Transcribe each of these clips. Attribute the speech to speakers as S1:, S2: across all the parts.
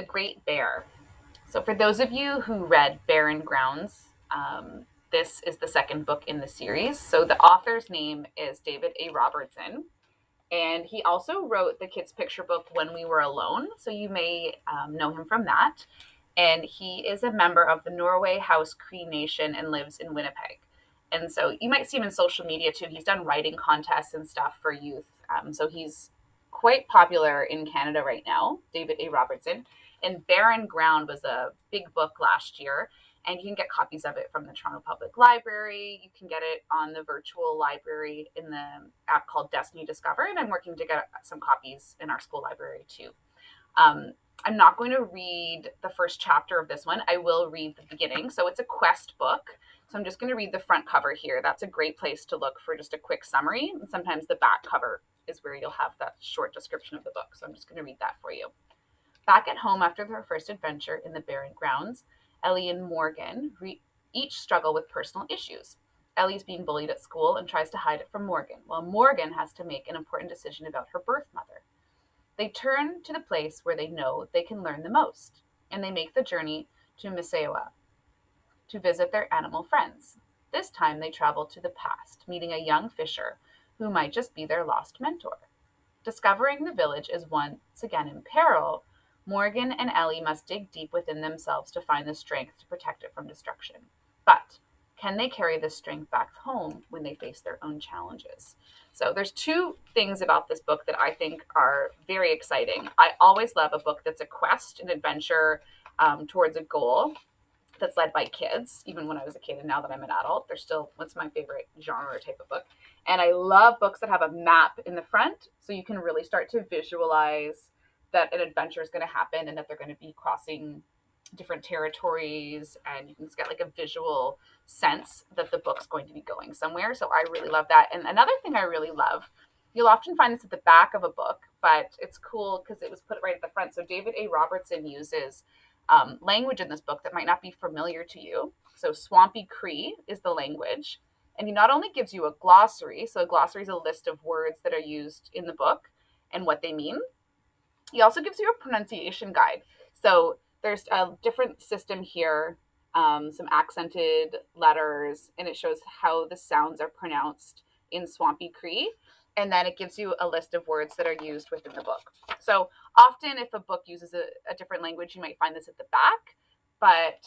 S1: The Great Bear. So, for those of you who read Barren Grounds, this is the second book in the series. So, the author's name is David A. Robertson, and he also wrote the kids' picture book When We Were Alone. So, you may know him from that. And he is a member of the Norway House Cree Nation and lives in Winnipeg. And so, you might see him in social media too. He's done writing contests and stuff for youth. So, he's quite popular in Canada right now, David A. Robertson. And Barren Ground was a big book last year, and you can get copies of it from the Toronto Public Library. You can get it on the virtual library in the app called Destiny Discover, and I'm working to get some copies in our school library too. I'm not going to read the first chapter of this one. I will read the beginning. So it's a quest book. So I'm just going to read the front cover here. That's a great place to look for just a quick summary. And sometimes the back cover is where you'll have that short description of the book. So I'm just going to read that for you. Back at home after their first adventure in the Barren Grounds, Ellie and Morgan each struggle with personal issues. Ellie's being bullied at school and tries to hide it from Morgan, while Morgan has to make an important decision about her birth mother. They turn to the place where they know they can learn the most, and they make the journey to Misewa to visit their animal friends. This time they travel to the past, meeting a young fisher who might just be their lost mentor. Discovering the village is once again in peril, Morgan and Ellie must dig deep within themselves to find the strength to protect it from destruction. But can they carry this strength back home when they face their own challenges? So there's two things about this book that I think are very exciting. I always love a book that's a quest, an adventure towards a goal that's led by kids, even when I was a kid and now that I'm an adult. They're still, what's my favorite genre or type of book. And I love books that have a map in the front so you can really start to visualize that an adventure is going to happen and that they're going to be crossing different territories, and you can just get like a visual sense that the book's going to be going somewhere. So I really love that. And another thing I really love, you'll often find this at the back of a book, but it's cool because it was put right at the front. So David A. Robertson uses language in this book that might not be familiar to you. So Swampy Cree is the language. And he not only gives you a glossary, so a glossary is a list of words that are used in the book and what they mean. He also gives you a pronunciation guide. So there's a different system here, some accented letters, and it shows how the sounds are pronounced in Swampy Cree. And then it gives you a list of words that are used within the book. So often if a book uses a different language, you might find this at the back. But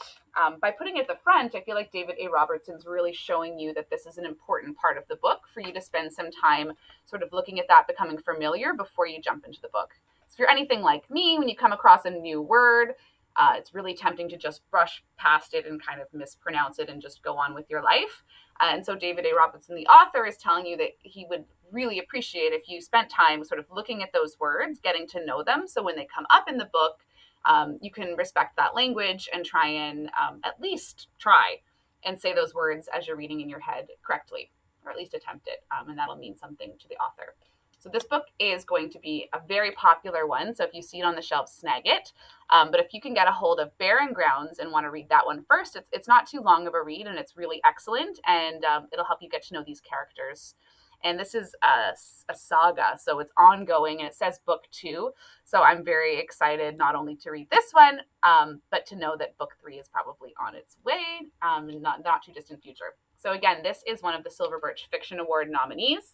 S1: by putting it at the front, I feel like David A. Robertson's really showing you that this is an important part of the book for you to spend some time sort of looking at that, becoming familiar before you jump into the book. So if you're anything like me, when you come across a new word, it's really tempting to just brush past it and kind of mispronounce it and just go on with your life. And so David A. Robertson, the author, is telling you that he would really appreciate if you spent time sort of looking at those words, getting to know them. So when they come up in the book, you can respect that language and try and at least try and say those words as you're reading in your head correctly, or at least attempt it. And that'll mean something to the author. So this book is going to be a very popular one. So if you see it on the shelf, snag it. But if you can get a hold of Barren Grounds and want to read that one first, it's not too long of a read, and it's really excellent. And it'll help you get to know these characters. And this is a saga, so it's ongoing, and it says book 2. So I'm very excited not only to read this one, but to know that book 3 is probably on its way in not too distant future. So again, this is one of the Silver Birch Fiction Award nominees,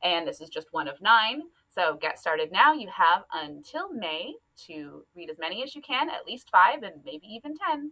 S1: and this is just one of 9. So get started now. You have until May to read as many as you can, at least 5 and maybe even 10.